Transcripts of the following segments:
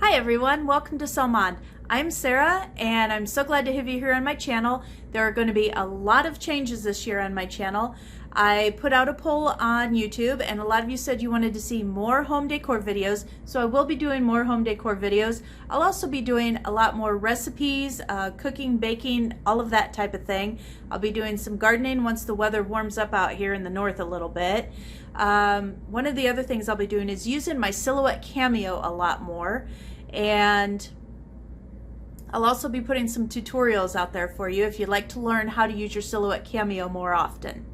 Hi everyone, welcome to Salmon. I'm Sarah and I'm so glad to have you here on my channel. There are going to be a lot of changes this year on my channel. I put out a poll on YouTube and a lot of you said you wanted to see more home decor videos, so I will be doing more home decor videos. I'll also be doing a lot more recipes, cooking, baking, all of that type of thing. I'll be doing some gardening once the weather warms up out here in the north a little bit. One of the other things I'll be doing is using my Silhouette Cameo a lot more. And I'll also be putting some tutorials out there for you if you'd like to learn how to use your Silhouette Cameo more often.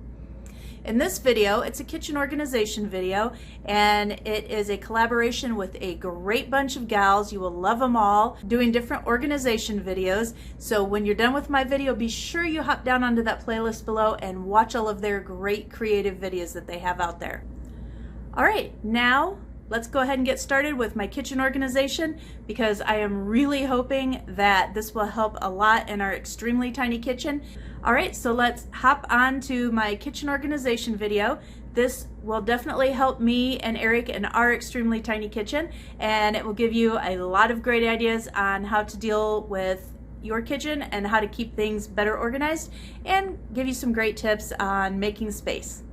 In this video, it's a kitchen organization video, and it is a collaboration with a great bunch of gals. You will love them all, doing different organization videos. So when you're done with my video, be sure you hop down onto that playlist below and watch all of their great creative videos that they have out there. All right, now let's go ahead and get started with my kitchen organization, because I am really hoping that this will help a lot in our extremely tiny kitchen. All right, so let's hop on to my kitchen organization video. This will definitely help me and Eric in our extremely tiny kitchen, and it will give you a lot of great ideas on how to deal with your kitchen and how to keep things better organized, and give you some great tips on making space.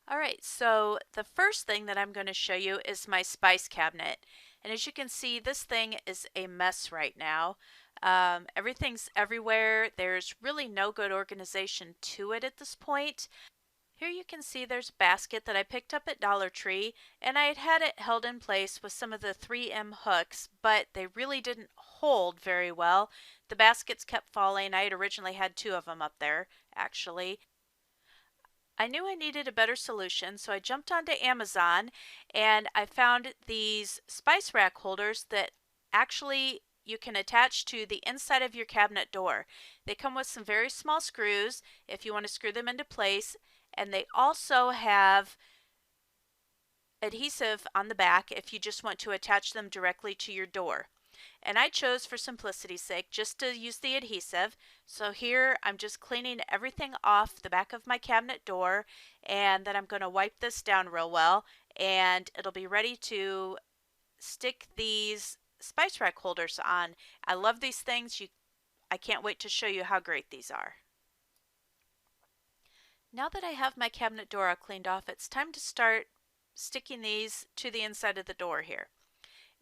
Alright, so the first thing that I'm going to show you is my spice cabinet. And as you can see, this thing is a mess right now. Everything's everywhere. There's really no good organization to it at this point. Here you can see there's a basket that I picked up at Dollar Tree, and I had it held in place with some of the 3M hooks, but they really didn't hold very well. The baskets kept falling. I had originally had 2 of them up there, actually. I knew I needed a better solution, so I jumped onto Amazon and I found these spice rack holders that actually you can attach to the inside of your cabinet door. They come with some very small screws if you want to screw them into place, and they also have adhesive on the back if you just want to attach them directly to your door. And I chose, for simplicity's sake, just to use the adhesive. So here I'm just cleaning everything off the back of my cabinet door, and then I'm going to wipe this down real well, and it'll be ready to stick these spice rack holders on. I love these things. I can't wait to show you how great these are. Now that I have my cabinet door all cleaned off, it's time to start sticking these to the inside of the door here.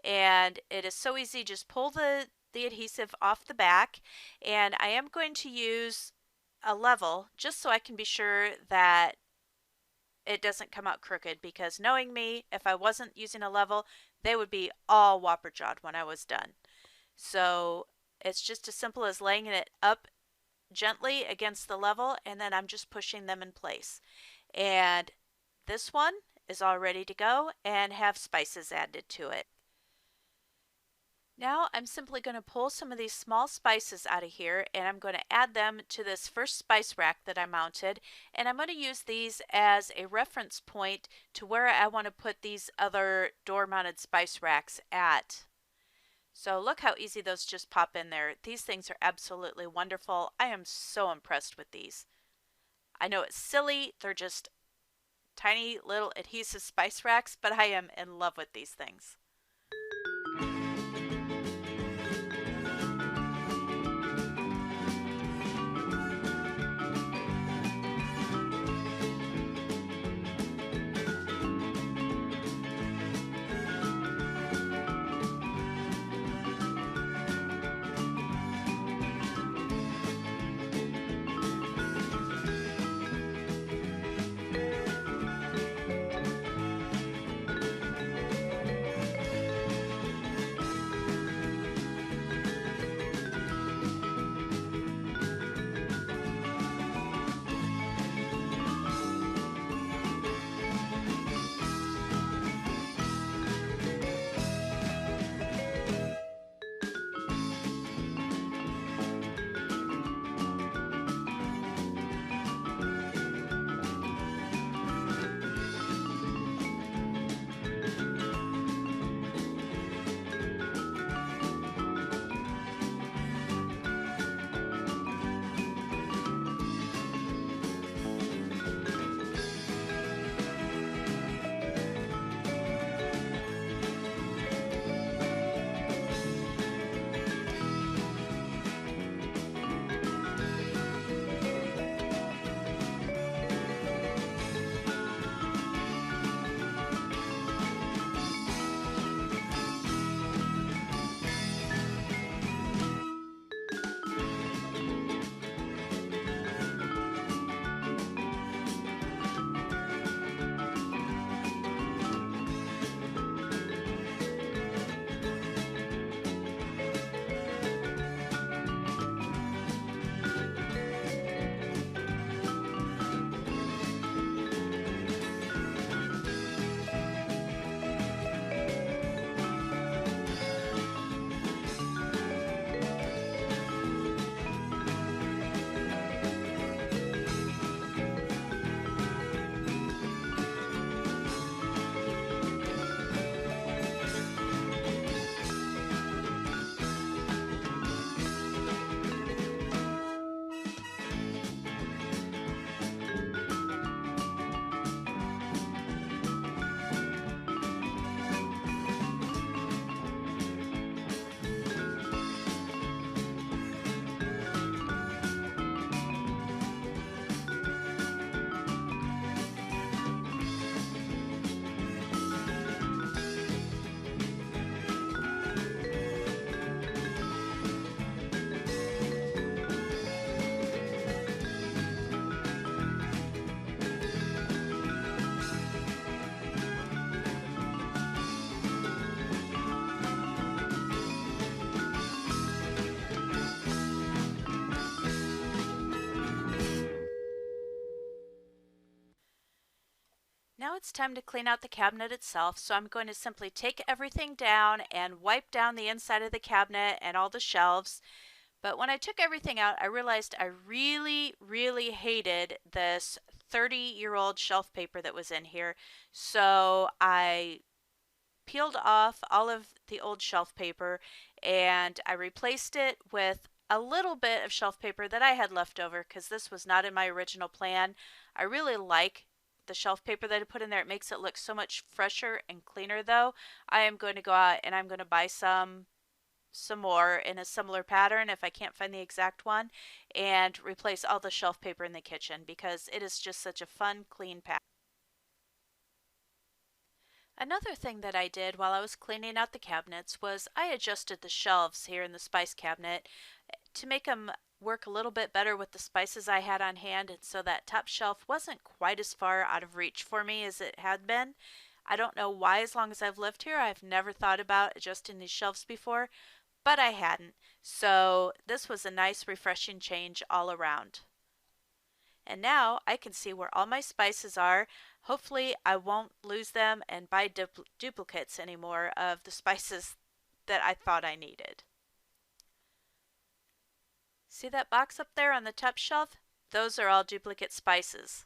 And it is so easy. Just pull the adhesive off the back, and I am going to use a level just so I can be sure that it doesn't come out crooked, because knowing me, if I wasn't using a level, they would be all whopper jawed when I was done. So it's just as simple as laying it up gently against the level, and then I'm just pushing them in place. And this one is all ready to go and have spices added to it. Now I'm simply going to pull some of these small spices out of here, and I'm going to add them to this first spice rack that I mounted, and I'm going to use these as a reference point to where I want to put these other door mounted spice racks at. So look how easy those just pop in there. These things are absolutely wonderful. I am so impressed with these. I know it's silly, they're just tiny little adhesive spice racks, but I am in love with these things. Now it's time to clean out the cabinet itself, so I'm going to simply take everything down and wipe down the inside of the cabinet and all the shelves. But when I took everything out, I realized I really hated this 30-year-old shelf paper that was in here. So I peeled off all of the old shelf paper and I replaced it with a little bit of shelf paper that I had left over because this was not in my original plan. I really like the shelf paper that I put in there. It makes it look so much fresher and cleaner though. I am going to go out and I'm going to buy some more in a similar pattern if I can't find the exact one and replace all the shelf paper in the kitchen because it is just such a fun, clean pattern. Another thing that I did while I was cleaning out the cabinets was I adjusted the shelves here in the spice cabinet to make them work a little bit better with the spices I had on hand, and so that top shelf wasn't quite as far out of reach for me as it had been. I don't know why, as long as I've lived here, I've never thought about adjusting these shelves before, but I hadn't. So this was a nice refreshing change all around. And now I can see where all my spices are. Hopefully I won't lose them and buy duplicates anymore of the spices that I thought I needed. See that box up there on the top shelf? Those are all duplicate spices.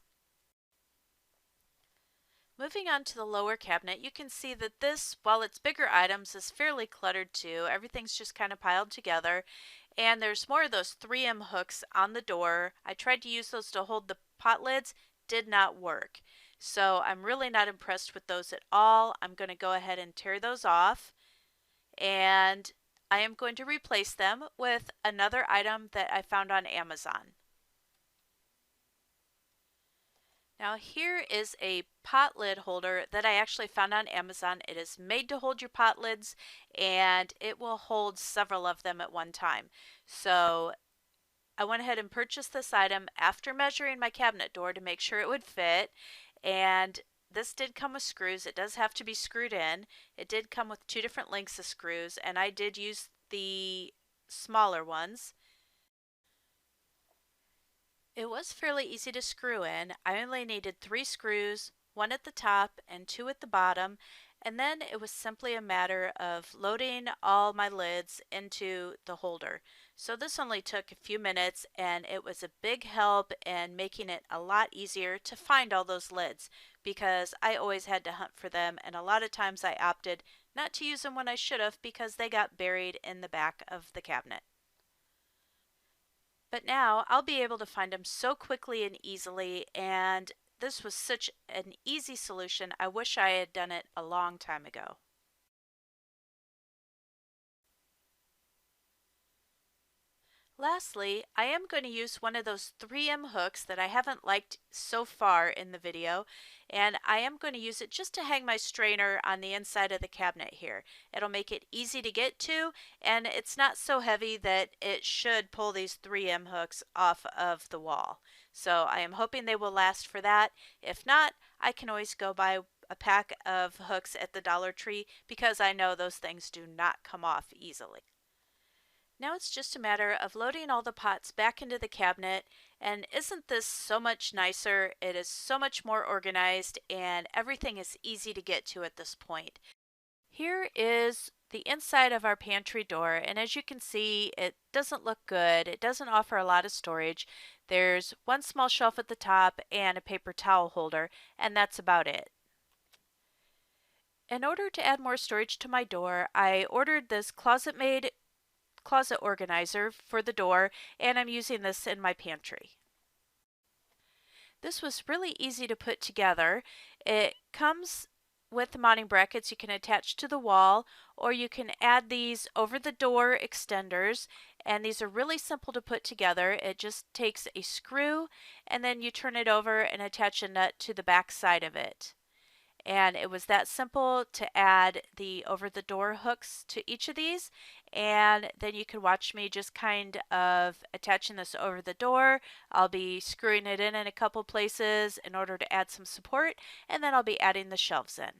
Moving on to the lower cabinet, you can see that this, while it's bigger items, is fairly cluttered too. Everything's just kind of piled together. And there's more of those 3M hooks on the door. I tried to use those to hold the pot lids, did not work. So I'm really not impressed with those at all. I'm going to go ahead and tear those off. And I am going to replace them with another item that I found on Amazon. Now here is a pot lid holder that I actually found on Amazon. It is made to hold your pot lids and it will hold several of them at one time. So I went ahead and purchased this item after measuring my cabinet door to make sure it would fit, and this did come with screws. It does have to be screwed in. It did come with 2 different lengths of screws and I did use the smaller ones. It was fairly easy to screw in. I only needed 3 screws, 1 at the top and 2 at the bottom, and then it was simply a matter of loading all my lids into the holder. So this only took a few minutes and it was a big help in making it a lot easier to find all those lids because I always had to hunt for them, and a lot of times I opted not to use them when I should have because they got buried in the back of the cabinet. But now I'll be able to find them so quickly and easily, and this was such an easy solution. I wish I had done it a long time ago. Lastly, I am going to use one of those 3M hooks that I haven't liked so far in the video, and I am going to use it just to hang my strainer on the inside of the cabinet here. It'll make it easy to get to, and it's not so heavy that it should pull these 3M hooks off of the wall. So I am hoping they will last for that. If not, I can always go buy a pack of hooks at the Dollar Tree because I know those things do not come off easily. Now it's just a matter of loading all the pots back into the cabinet, and isn't this so much nicer? It is so much more organized and everything is easy to get to at this point. Here is the inside of our pantry door, and as you can see, it doesn't look good. It doesn't offer a lot of storage. There's 1 small shelf at the top and a paper towel holder, and that's about it. In order to add more storage to my door, I ordered this closet-made closet organizer for the door, and I'm using this in my pantry. This was really easy to put together. It comes with the mounting brackets you can attach to the wall, or you can add these over the door extenders, and these are really simple to put together. It just takes a screw and then you turn it over and attach a nut to the back side of it. And it was that simple to add the over the door hooks to each of these, and then you can watch me just kind of attaching this over the door. I'll be screwing it in a couple places in order to add some support, and then I'll be adding the shelves in.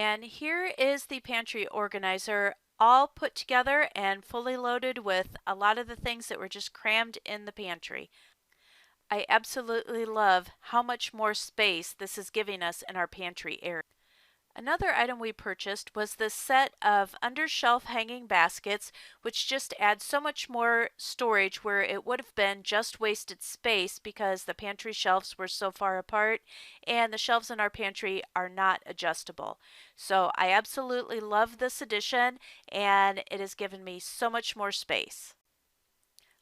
And here is the pantry organizer all put together and fully loaded with a lot of the things that were just crammed in the pantry. I absolutely love how much more space this is giving us in our pantry area. Another item we purchased was this set of under-shelf hanging baskets, which just adds so much more storage where it would have been just wasted space because the pantry shelves were so far apart and the shelves in our pantry are not adjustable. So I absolutely love this addition and it has given me so much more space.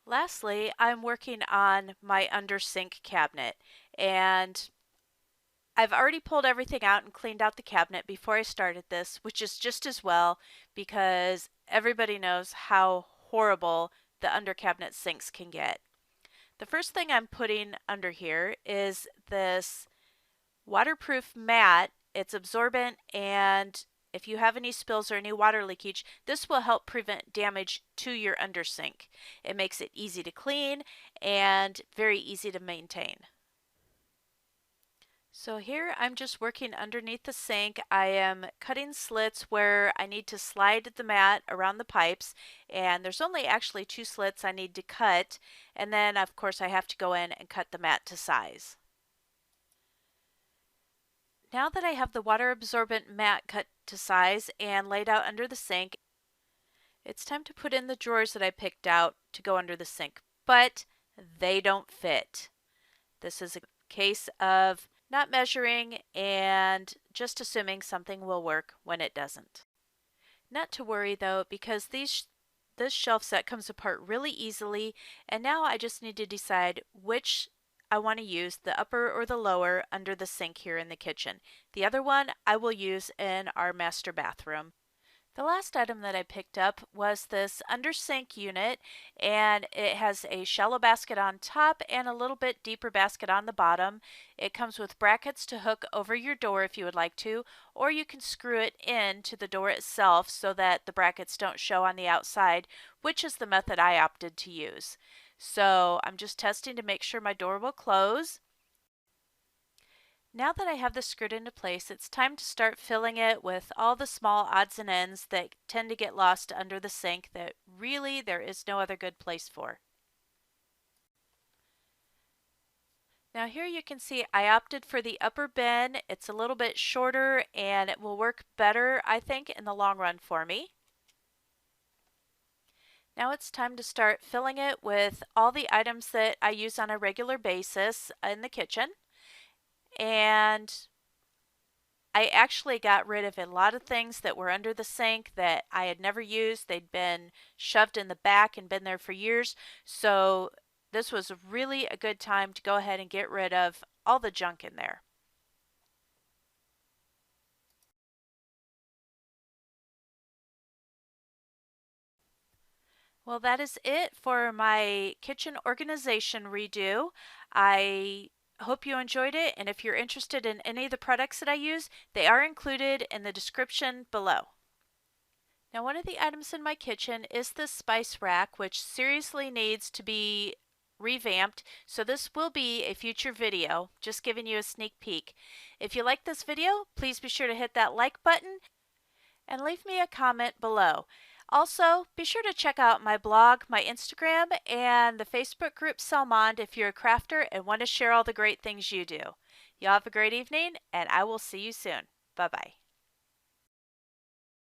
Lastly, I'm working on my under sink cabinet, and I've already pulled everything out and cleaned out the cabinet before I started this, which is just as well because everybody knows how horrible the under cabinet sinks can get. The first thing I'm putting under here is this waterproof mat. It's absorbent, and if you have any spills or any water leakage, this will help prevent damage to your undersink. It makes it easy to clean and very easy to maintain. So here I'm just working underneath the sink. I am cutting slits where I need to slide the mat around the pipes, and there's only actually 2 slits I need to cut, and then of course I have to go in and cut the mat to size. Now that I have the water absorbent mat cut to size and laid out under the sink, it's time to put in the drawers that I picked out to go under the sink, but they don't fit. This is a case of not measuring and just assuming something will work when it doesn't. Not to worry though, because this shelf set comes apart really easily, and now I just need to decide which I want to use, the upper or the lower under the sink here in the kitchen. The other one I will use in our master bathroom. The last item that I picked up was this under sink unit, and it has a shallow basket on top and a little bit deeper basket on the bottom. It comes with brackets to hook over your door if you would like to, or you can screw it in to the door itself so that the brackets don't show on the outside, which is the method I opted to use. So I'm just testing to make sure my door will close. Now that I have this screwed into place, it's time to start filling it with all the small odds and ends that tend to get lost under the sink that really there is no other good place for. Now here you can see I opted for the upper bin. It's a little bit shorter and it will work better, I think, in the long run for me. Now it's time to start filling it with all the items that I use on a regular basis in the kitchen. And I actually got rid of a lot of things that were under the sink that I had never used. They'd been shoved in the back and been there for years. So this was really a good time to go ahead and get rid of all the junk in there. Well, that is it for my kitchen organization redo. I hope you enjoyed it, and if you're interested in any of the products that I use, they are included in the description below. Now, one of the items in my kitchen is this spice rack, which seriously needs to be revamped, so this will be a future video, just giving you a sneak peek. If you like this video, please be sure to hit that like button and leave me a comment below. Also, be sure to check out my blog, my Instagram, and the Facebook group Salmond if you're a crafter and want to share all the great things you do. Y'all have a great evening, and I will see you soon. Bye-bye.